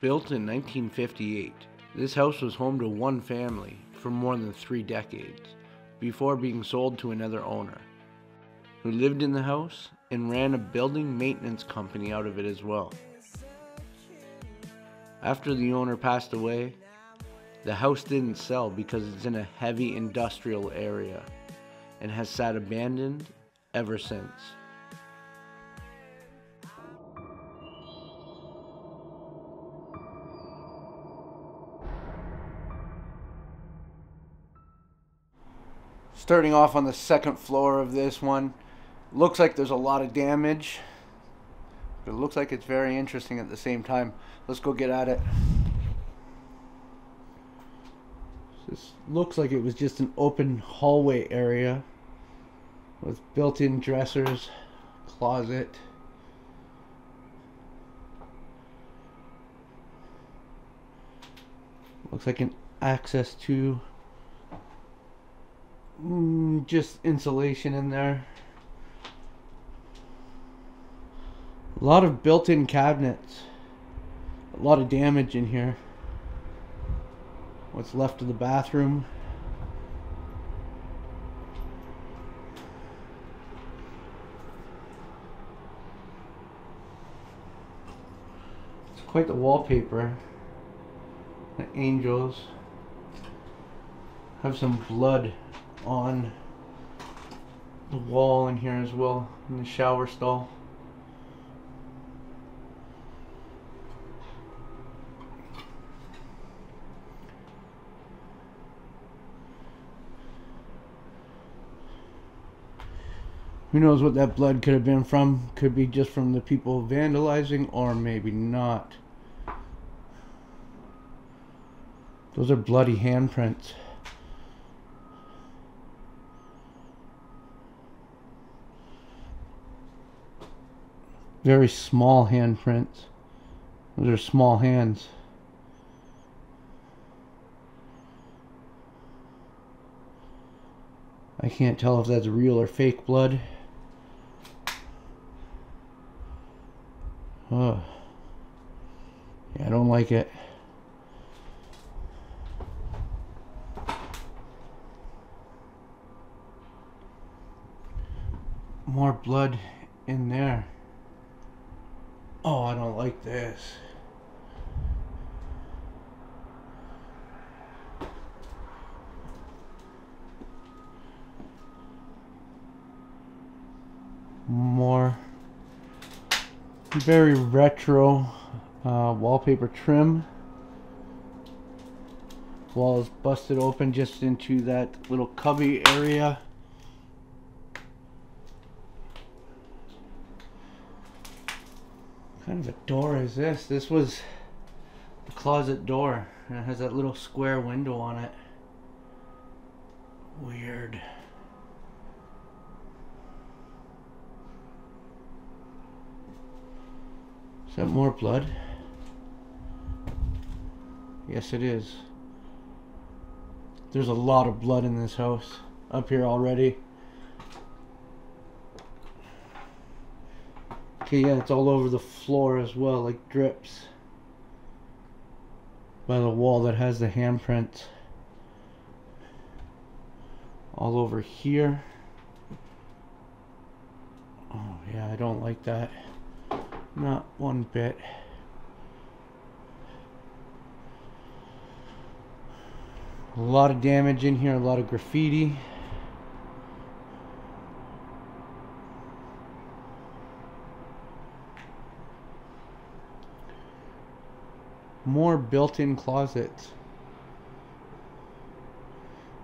Built in 1958, this house was home to one family for more than 3 decades before being sold to another owner, who lived in the house and ran a building maintenance company out of it as well. After the owner passed away, the house didn't sell because it's in a heavy industrial area and has sat abandoned ever since. Starting off on the second floor of this one, looks like there's a lot of damage, but it looks like it's very interesting at the same time. Let's go get at it. This looks like it was just an open hallway area with built-in dressers, closet. Looks like an access to just insulation in there. A lot of built-in cabinets. A lot of damage in here. What's left of the bathroom. It's quite the wallpaper. The angels have some blood on the wall in here as well, in the shower stall. Who knows what that blood could have been from? Could be just from the people vandalizing, or maybe not. Those are bloody handprints. Very small handprints. Those are small hands. I can't tell if that's real or fake blood. Oh. Yeah, I don't like it. More blood in there. Oh, I don't like this. More very retro wallpaper trim. Wall is busted open just into that little cubby area. What kind of a door is this? This was the closet door, and it has that little square window on it. Weird. Is that more blood? Yes, it is. There's a lot of blood in this house up here already. Okay, yeah, it's all over the floor as well, like drips by the wall that has the handprint. All over here. Oh yeah, I don't like that. Not one bit. A lot of damage in here, a lot of graffiti. More built-in closets.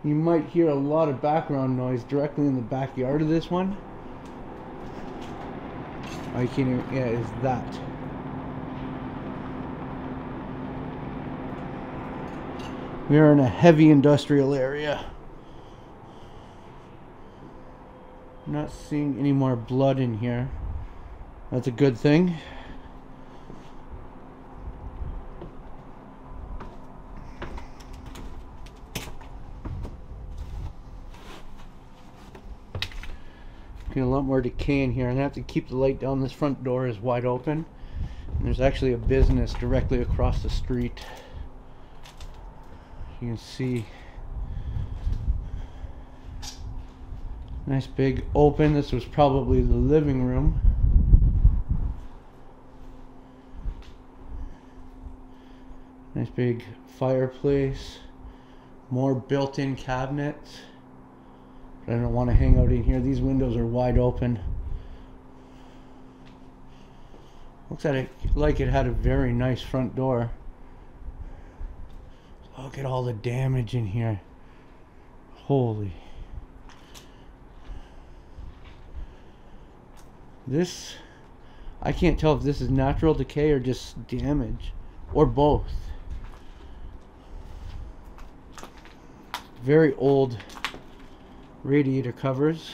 You might hear a lot of background noise directly in the backyard of this one. I can't even, yeah, is that. We are in a heavy industrial area. I'm not seeing any more blood in here. That's a good thing. Okay, a lot more decay in here. I'm gonna have to keep the light down. This front door is wide open. And there's actually a business directly across the street. You can see nice big open. This was probably the living room. Nice big fireplace. More built-in cabinets. But I don't want to hang out in here. These windows are wide open. Looks like it had a very nice front door. Look at all the damage in here. Holy. This, I can't tell if this is natural decay or just damage, or both. Very old radiator covers.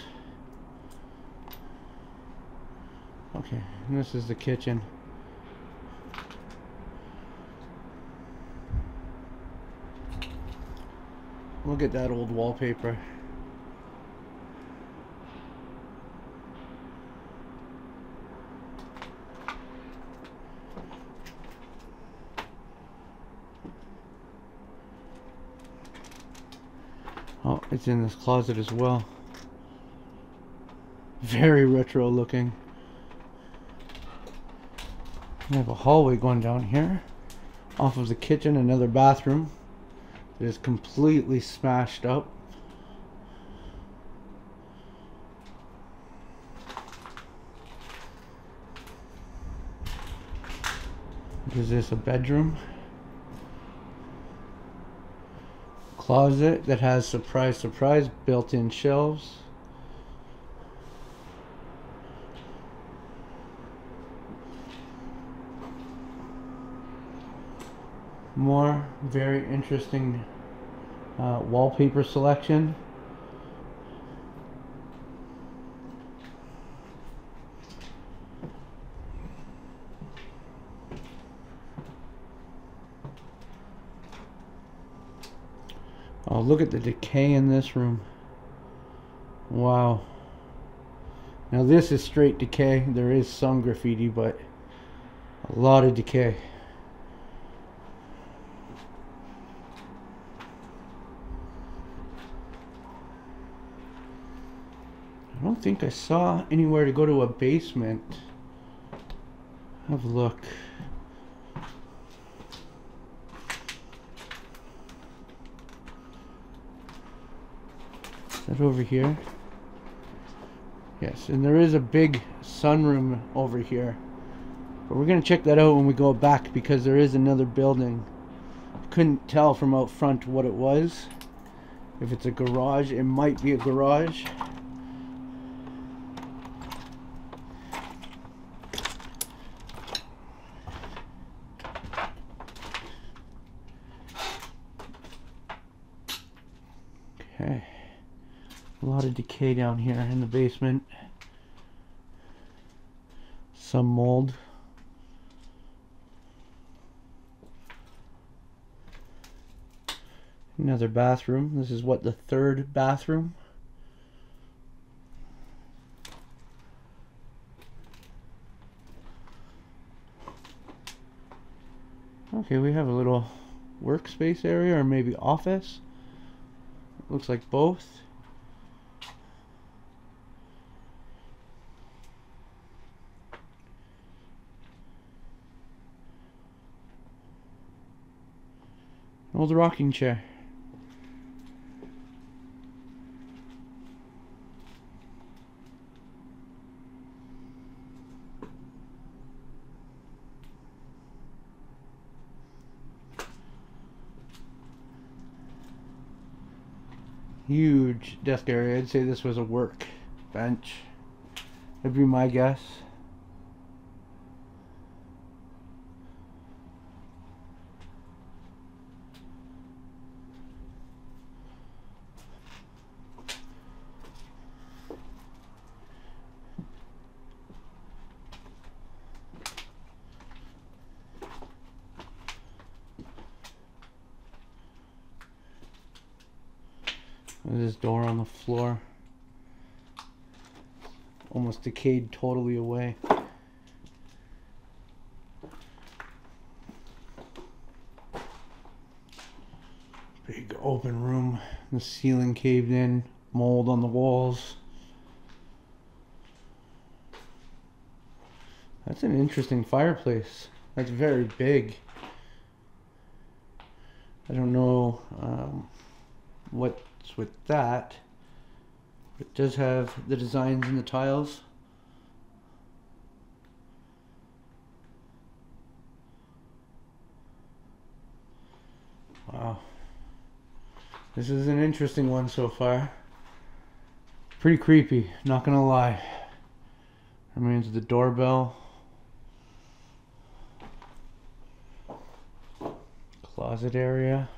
Okay, and this is the kitchen. Look at that old wallpaper. Oh, it's in this closet as well. Very retro looking. We have a hallway going down here. Off of the kitchen, another bathroom that is completely smashed up. Is this a bedroom? Closet that has, surprise surprise, built-in shelves. More very interesting wallpaper selection. Oh, look at the decay in this room. Wow. Now this is straight decay. There is some graffiti, but a lot of decay. I don't think I saw anywhere to go to a basement. Have a look. Is that over here? Yes, and there is a big sunroom over here. But we're going to check that out when we go back because there is another building. Couldn't tell from out front what it was. If it's a garage, it might be a garage. Okay. A lot of decay down here in the basement. Some mold. Another bathroom. This is what, the third bathroom? Okay, we have a little workspace area, or maybe office. Looks like both. Old rocking chair. Huge desk area. I'd say this was a work bench. That'd be my guess. There's this door on the floor. Almost decayed totally away. open room. The ceiling caved in, mold on the walls. That's an interesting fireplace. That's very big. I don't know what's with that. It does have the designs in the tiles. Wow. This is an interesting one so far. Pretty creepy, not gonna lie. Remains of the doorbell. Closet area.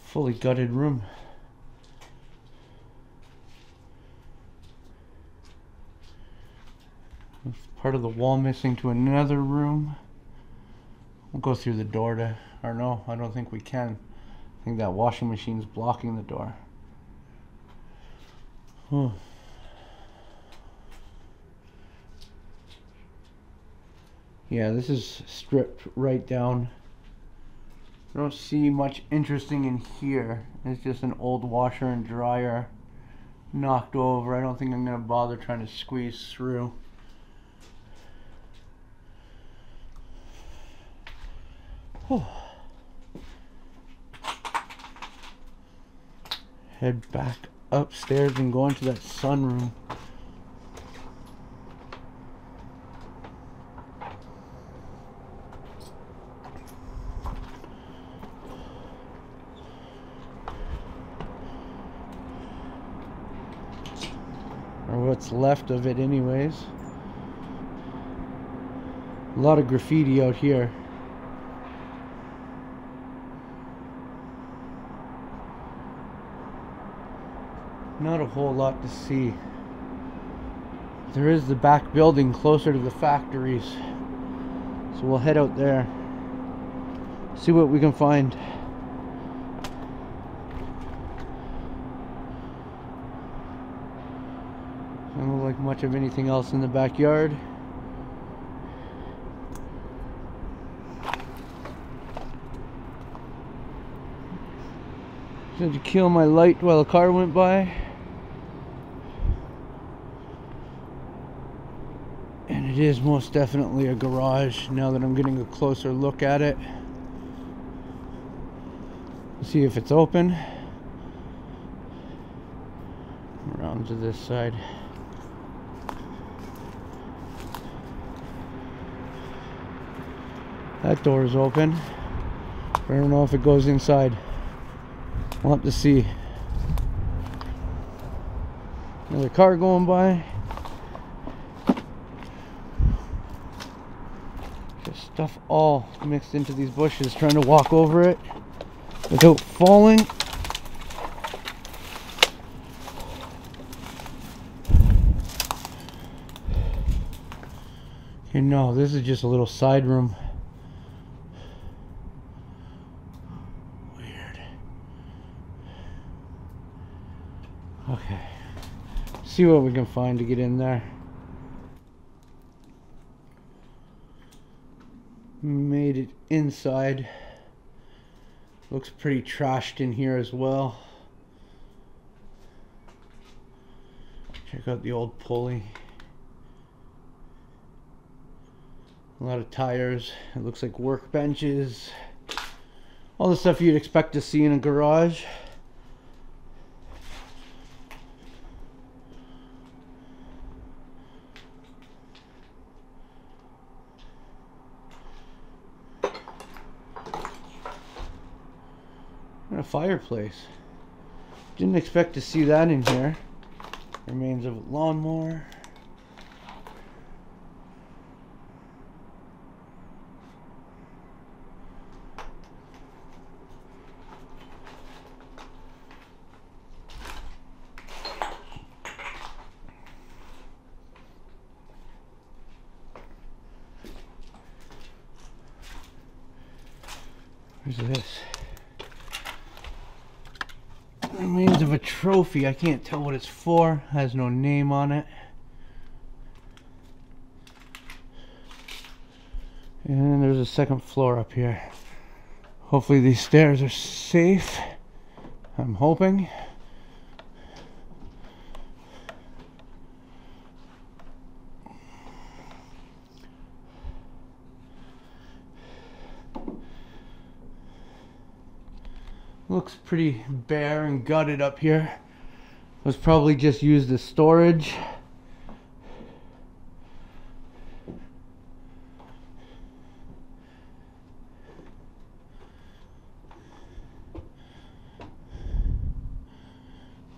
Fully gutted room. Part of the wall missing to another room. We'll go through the door to, or no, I don't think we can. I think that washing machine's blocking the door. Oh. Yeah, this is stripped right down. I don't see much interesting in here. It's just an old washer and dryer knocked over. I don't think I'm gonna bother trying to squeeze through. Oh. Head back upstairs and go into that sunroom. Or what's left of it anyways. A lot of graffiti out here. Not a whole lot to see. There is the back building closer to the factories, so we'll head out there, see what we can find. Doesn't look like much of anything else in the backyard. Tried to kill my light while a car went by. And it is most definitely a garage now that I'm getting a closer look at it. Let's see if it's open. Around to this side. That door is open. I don't know if it goes inside. We'll have to see. Another car going by. Just stuff all mixed into these bushes, trying to walk over it without falling. Okay, no, this is just a little side room. Okay, see what we can find to get in there. Made it inside. Looks pretty trashed in here as well. Check out the old pulley. A lot of tires. It looks like workbenches. All the stuff you'd expect to see in a garage. And a fireplace. Didn't expect to see that in here. Remains of a lawnmower. Where's this? Remains of a trophy. I can't tell what it's for. Has no name on it. And there's a second floor up here. Hopefully these stairs are safe. I'm hoping. Looks pretty bare and gutted up here. Was probably just used as storage.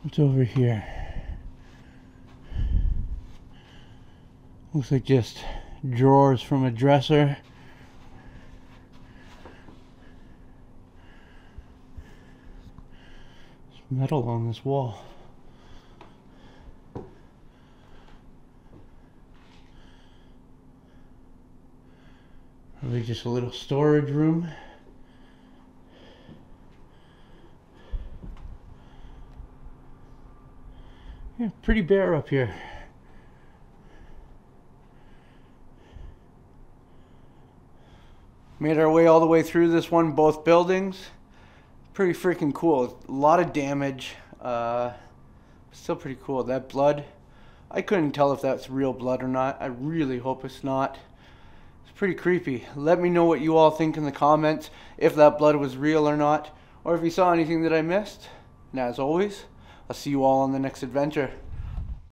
What's over here? Looks like just drawers from a dresser. There's metal on this wall. Probably just a little storage room. Yeah, pretty bare up here. Made our way all the way through this one, both buildings. Pretty freaking cool. A lot of damage. Still pretty cool. That blood, I couldn't tell if that's real blood or not. I really hope it's not. It's pretty creepy. Let me know what you all think in the comments, if that blood was real or not, or if you saw anything that I missed. And as always, I'll see you all on the next adventure.